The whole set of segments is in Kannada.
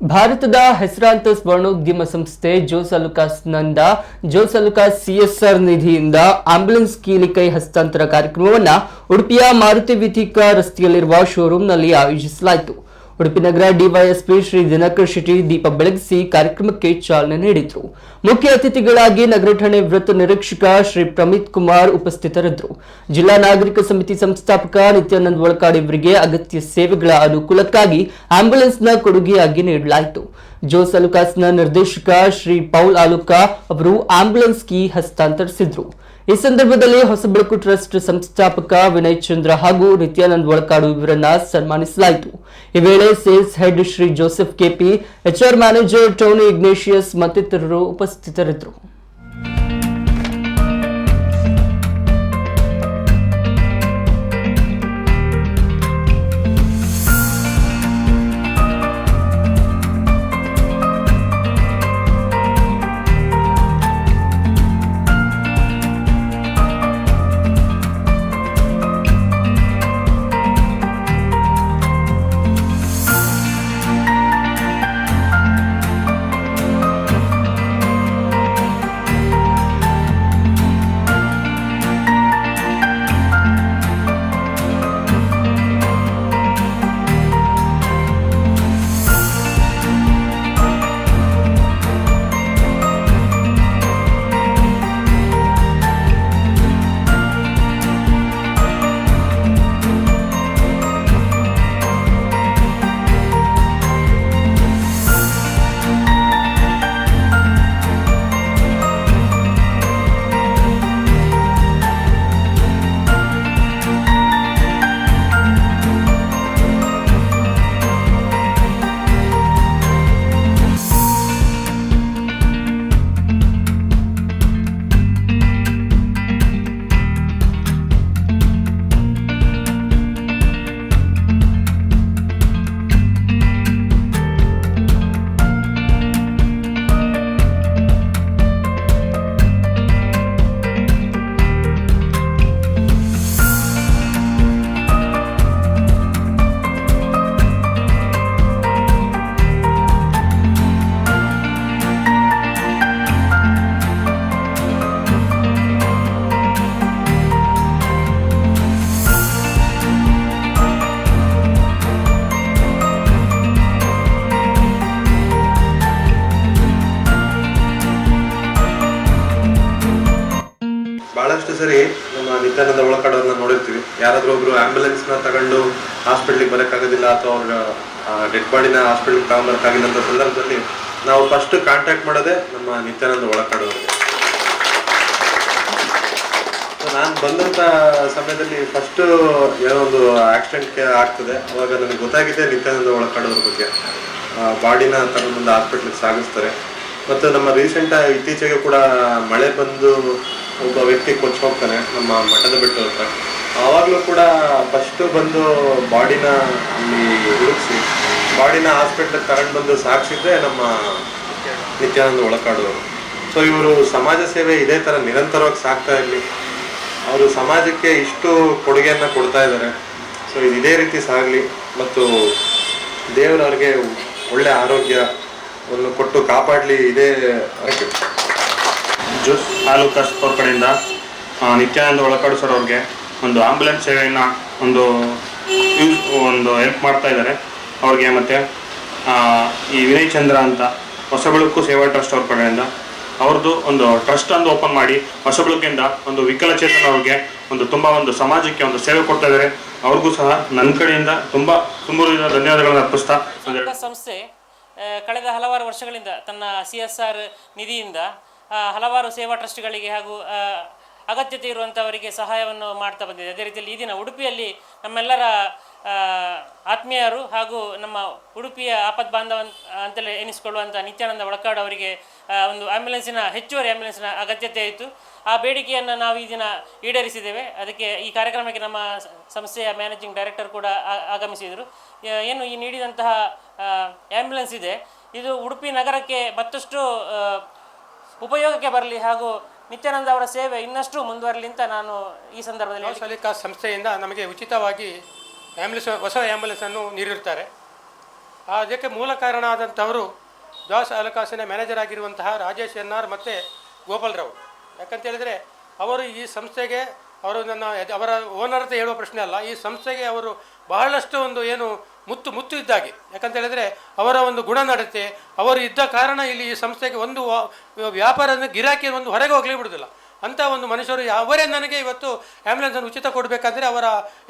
ಭಾರತದ ಹೆಸರಾಂತ ಸ್ವರ್ಣೋದ್ಯಮ ಸಂಸ್ಥೆ ಜೋಸಲುಕಾಸ್ ಸಿಎಸ್ಆರ್ ನಿಧಿಯಿಂದ ಆಂಬ್ಯುಲೆನ್ಸ್ ಕೀಲಿ ಕೈ ಹಸ್ತಾಂತರ ಕಾರ್ಯಕ್ರಮವನ್ನು ಉಡುಪಿಯ ಮಾರುತಿ ವೀಥಿಕ ರಸ್ತೆಯಲ್ಲಿರುವ ಶೋರೂಮ್ನಲ್ಲಿ ಆಯೋಜಿಸಲಾಯಿತು. ಉಡುಪಿ ನಗರ ಡಿವೈಎಸ್ಪಿ ಶ್ರೀ ದಿನಕರ್ ಶೆಟ್ಟಿ ದೀಪ ಬೆಳಗಿಸಿ ಕಾರ್ಯಕ್ರಮಕ್ಕೆ ಚಾಲನೆ ನೀಡಿದರು. ಮುಖ್ಯ ಅತಿಥಿಗಳಾಗಿ ನಗರ ಠಾಣೆ ವೃತ್ತ ನಿರೀಕ್ಷಕ ಶ್ರೀ ಪ್ರಮಿತ್ ಕುಮಾರ್ ಉಪಸ್ಥಿತರಿದ್ದರು. ಜಿಲ್ಲಾ ನಾಗರಿಕ ಸಮಿತಿ ಸಂಸ್ಥಾಪಕ ನಿತ್ಯಾನಂದ ಒಳಕಾಡ್ ಇವರಿಗೆ ಅಗತ್ಯ ಸೇವೆಗಳ ಅನುಕೂಲಕ್ಕಾಗಿ ಆಂಬ್ಯುಲೆನ್ಸ್ನ ಕೊಡುಗೆಯಾಗಿ ನೀಡಲಾಯಿತು. ಜೋಸಲುಕಾಸ್ನ ನಿರ್ದೇಶಕ ಶ್ರೀ ಪೌಲ್ ಆಲುಕಾ ಅವರು ಆಂಬ್ಯುಲೆನ್ಸ್ ಕೀ ಹಸ್ತಾಂತರಿಸಿದರು. ಈ ಸಂದರ್ಭದಲ್ಲಿ ಹೊಸಬೆಳಕು ಟ್ರಸ್ಟ್ ಸಂಸ್ಥಾಪಕ ವಿನಯ್ ಚಂದ್ರ ಹಾಗೂ ನಿತ್ಯಾನಂದ ಒಳಕಾಡು ಇವರನ್ನ ಸನ್ಮಾನಿಸಲಾಯಿತು. ಈ ವೇಳೆ sales head Shri Joseph KP, HR manager Tony Ignatius ಮತ್ತಿತರರು ಉಪಸ್ಥಿತರಿದ್ದರು. ಬಹಳಷ್ಟು ಸರಿ ನಮ್ಮ ನಿತ್ಯಾನಂದ ಒಳಕಾಡ್ ಅವ್ರನ್ನ ನೋಡಿರ್ತೀವಿ. ಯಾರಾದ್ರೂ ಒಬ್ರು ಆಂಬ್ಯುಲೆನ್ಸ್ ನ ತಗೊಂಡು ಹಾಸ್ಪಿಟ್ಲಿಗೆ ಬರೋಕ್ಕಾಗೋದಿಲ್ಲ ಅಥವಾ ಅವ್ರ ಡೆಡ್ ಬಾಡಿನ ಹಾಸ್ಪಿಟ್ಲಿಗೆ ತಗೊಂಡ್ಬರೋಕ್ಕಾಗಿಲ್ಲ ಅಂತ ಸಂದರ್ಭದಲ್ಲಿ ನಾವು ಫಸ್ಟ್ ಕಾಂಟ್ಯಾಕ್ಟ್ ಮಾಡೋದೇ ನಮ್ಮ ನಿತ್ಯಾನಂದ ಒಳಕಾಡ್ ಅವ್ರಿಗೆ. ನಾನು ಬಂದಂತ ಸಮಯದಲ್ಲಿ ಫಸ್ಟ್ ಏನೋ ಒಂದು ಆಕ್ಸಿಡೆಂಟ್ ಆಗ್ತದೆ, ಅವಾಗ ನನಗೆ ಗೊತ್ತಾಗಿದೆ ನಿತ್ಯಾನಂದ ಒಳಕಾಡ್ ಅವ್ರ ಬಗ್ಗೆ. ಬಾಡಿನ ತಗೊಂಡ್ಬಂದು ಹಾಸ್ಪಿಟ್ಲಿಗೆ ಸಾಗಿಸ್ತಾರೆ. ಮತ್ತು ನಮ್ಮ ಇತ್ತೀಚೆಗೆ ಕೂಡ ಮಳೆ ಬಂದು ಒಬ್ಬ ವ್ಯಕ್ತಿ ಕೊಚ್ಚಿ ಹೋಗ್ತಾನೆ ನಮ್ಮ ಮಠದ ಬೆಟ್ಟ ಹತ್ರ. ಆವಾಗಲೂ ಕೂಡ ಫಸ್ಟು ಬಂದು ಬಾಡಿನ ಅಲ್ಲಿ ಹುಡುಕಿಸಿ ಬಾಡಿನ ಹಾಸ್ಪಿಟ್ಲಿಗೆ ತಗೊಂಡು ಬಂದು ಸಾಗಿಸಿದ್ರೆ ನಮ್ಮ ನಿತ್ಯಾನಂದ ಒಳಕಾಡ್ ಅವರು. ಸೊ ಇವರು ಸಮಾಜ ಸೇವೆ ಇದೇ ಥರ ನಿರಂತರವಾಗಿ ಸಾಗ್ತಾ ಇರಲಿ. ಅವರು ಸಮಾಜಕ್ಕೆ ಇಷ್ಟು ಕೊಡುಗೆಯನ್ನು ಕೊಡ್ತಾ ಇದ್ದಾರೆ. ಸೊ ಇದು ಇದೇ ರೀತಿ ಸಾಗಲಿ ಮತ್ತು ದೇವರವ್ರಿಗೆ ಒಳ್ಳೆ ಆರೋಗ್ಯವನ್ನು ಕೊಟ್ಟು ಕಾಪಾಡಲಿ. ಇದೇ ಜೋಸಲುಕಾಸ್ ಅವ್ರ ಕಡೆಯಿಂದ ನಿತ್ಯಾನಂದ ಒಳಕಾಡು ಸರ್ ಅವ್ರಿಗೆ ಒಂದು ಆಂಬ್ಯುಲೆನ್ಸ್ ಸೇವೆಯನ್ನು ಒಂದು ಹೆಲ್ಪ್ ಮಾಡ್ತಾ ಇದ್ದಾರೆ ಅವ್ರಿಗೆ. ಮತ್ತು ಈ ವಿನಯ್ ಚಂದ್ರ ಅಂತ ಹೊಸಬೆಳಕು ಸೇವಾ ಟ್ರಸ್ಟ್ ಅವ್ರ ಕಡೆಯಿಂದ ಅವ್ರದ್ದು ಒಂದು ಟ್ರಸ್ಟ್ ಒಂದು ಓಪನ್ ಮಾಡಿ ಹೊಸಬೆಳಕಿಂದ ಒಂದು ವಿಕಲಚೇತನ ಅವ್ರಿಗೆ ಒಂದು ಸಮಾಜಕ್ಕೆ ಒಂದು ಸೇವೆ ಕೊಡ್ತಾ ಇದ್ದಾರೆ. ಅವ್ರಿಗೂ ಸಹ ನನ್ನ ಕಡೆಯಿಂದ ತುಂಬ ಧನ್ಯವಾದಗಳನ್ನು ಅರ್ಪಿಸ್ತಾ, ಸಂಸ್ಥೆ ಕಳೆದ ಹಲವಾರು ವರ್ಷಗಳಿಂದ ತನ್ನ CSR ನಿಧಿಯಿಂದ ಹಲವಾರು ಸೇವಾ ಟ್ರಸ್ಟ್ಗಳಿಗೆ ಹಾಗೂ ಅಗತ್ಯತೆ ಇರುವಂಥವರಿಗೆ ಸಹಾಯವನ್ನು ಮಾಡ್ತಾ ಬಂದಿದೆ. ಅದೇ ರೀತಿಯಲ್ಲಿ ಈ ದಿನ ಉಡುಪಿಯಲ್ಲಿ ನಮ್ಮೆಲ್ಲರ ಆತ್ಮೀಯರು ಹಾಗೂ ನಮ್ಮ ಉಡುಪಿಯ ಆಪತ್ ಬಾಂಧವ ಅಂತಲೇ ಎನಿಸಿಕೊಳ್ಳುವಂಥ ನಿತ್ಯಾನಂದ ಒಳಕಾಡ್ ಅವರಿಗೆ ಒಂದು ಹೆಚ್ಚುವರಿ ಆ್ಯಂಬುಲೆನ್ಸ್ನ ಅಗತ್ಯತೆ ಇತ್ತು. ಆ ಬೇಡಿಕೆಯನ್ನು ನಾವು ಈ ದಿನ ಈಡೇರಿಸಿದ್ದೇವೆ. ಅದಕ್ಕೆ ಈ ಕಾರ್ಯಕ್ರಮಕ್ಕೆ ನಮ್ಮ ಸಂಸ್ಥೆಯ ಮ್ಯಾನೇಜಿಂಗ್ ಡೈರೆಕ್ಟರ್ ಕೂಡ ಆಗಮಿಸಿದರು. ಏನು ಈ ನೀಡಿದಂತಹ ಆ್ಯಂಬುಲೆನ್ಸ್ ಇದೆ, ಇದು ಉಡುಪಿ ನಗರಕ್ಕೆ ಮತ್ತಷ್ಟು ಉಪಯೋಗಕ್ಕೆ ಬರಲಿ ಹಾಗೂ ನಿತ್ಯಾನಂದ ಅವರ ಸೇವೆ ಇನ್ನಷ್ಟು ಮುಂದುವರಲಿ ಅಂತ ನಾನು ಈ ಸಂದರ್ಭದಲ್ಲಿ ಜೋಸಲುಕಾಸ್ ಸಂಸ್ಥೆಯಿಂದ ನಮಗೆ ಉಚಿತವಾಗಿ ಹೊಸ ಆ್ಯಂಬುಲೆನ್ಸನ್ನು ನೀಡಿರುತ್ತಾರೆ. ಅದಕ್ಕೆ ಮೂಲ ಕಾರಣ ಆದಂಥವರು ದಾಸ್ ಹಣಕಾಸಿನ ಮ್ಯಾನೇಜರ್ ಆಗಿರುವಂತಹ ರಾಜೇಶ್ ಎನ್.ಆರ್. ಮತ್ತು ಗೋಪಾಲ್ರಾವ್. ಯಾಕಂತೇಳಿದರೆ ಅವರು ಈ ಸಂಸ್ಥೆಗೆ ಅವರ ಓನರ್ ಅಂತ ಹೇಳುವ ಪ್ರಶ್ನೆ ಅಲ್ಲ, ಈ ಸಂಸ್ಥೆಗೆ ಅವರು ಬಹಳಷ್ಟು ಒಂದು ಏನು ಮುತ್ತು ಇದ್ದಾಗೆ. ಯಾಕಂತೇಳಿದರೆ ಅವರ ಒಂದು ಗುಣನಡತೆ, ಅವರು ಇದ್ದ ಕಾರಣ ಇಲ್ಲಿ ಈ ಸಂಸ್ಥೆಗೆ ಒಂದು ವ್ಯಾಪಾರದ ಗಿರಾಕಿ ಒಂದು ಹೊರಗೆ ಹೋಗಲೇ ಬಿಡೋದಿಲ್ಲ. ಅಂಥ ಒಂದು ಮನುಷ್ಯರು ಅವರೇ ನನಗೆ ಇವತ್ತು ಆ್ಯಂಬುಲೆನ್ಸನ್ನು ಉಚಿತ ಕೊಡಬೇಕಂದ್ರೆ ಅವರ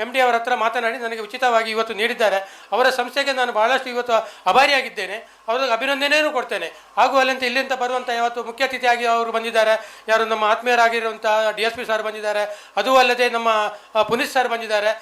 MD ಅವರ ಹತ್ರ ಮಾತನಾಡಿ ನನಗೆ ಉಚಿತವಾಗಿ ಇವತ್ತು ನೀಡಿದ್ದಾರೆ. ಅವರ ಸಂಸ್ಥೆಗೆ ನಾನು ಬಹಳಷ್ಟು ಇವತ್ತು ಆಭಾರಿಯಾಗಿದ್ದೇನೆ, ಅವ್ರಿಗೆ ಅಭಿನಂದನೆಯೂ ಕೊಡ್ತೇನೆ. ಹಾಗೂ ಅಲ್ಲಿಂದ ಇಲ್ಲಿಂದ ಬರುವಂಥ ಯಾವತ್ತು ಮುಖ್ಯ ಅತಿಥಿಯಾಗಿ ಅವರು ಬಂದಿದ್ದಾರೆ. ಯಾರು ನಮ್ಮ ಆತ್ಮೀಯರಾಗಿರುವಂಥ DSP ಸರ್ ಬಂದಿದ್ದಾರೆ, ಅದೂ ಅಲ್ಲದೆ ನಮ್ಮ ಪುನೀತ್ ಸರ್ ಬಂದಿದ್ದಾರೆ.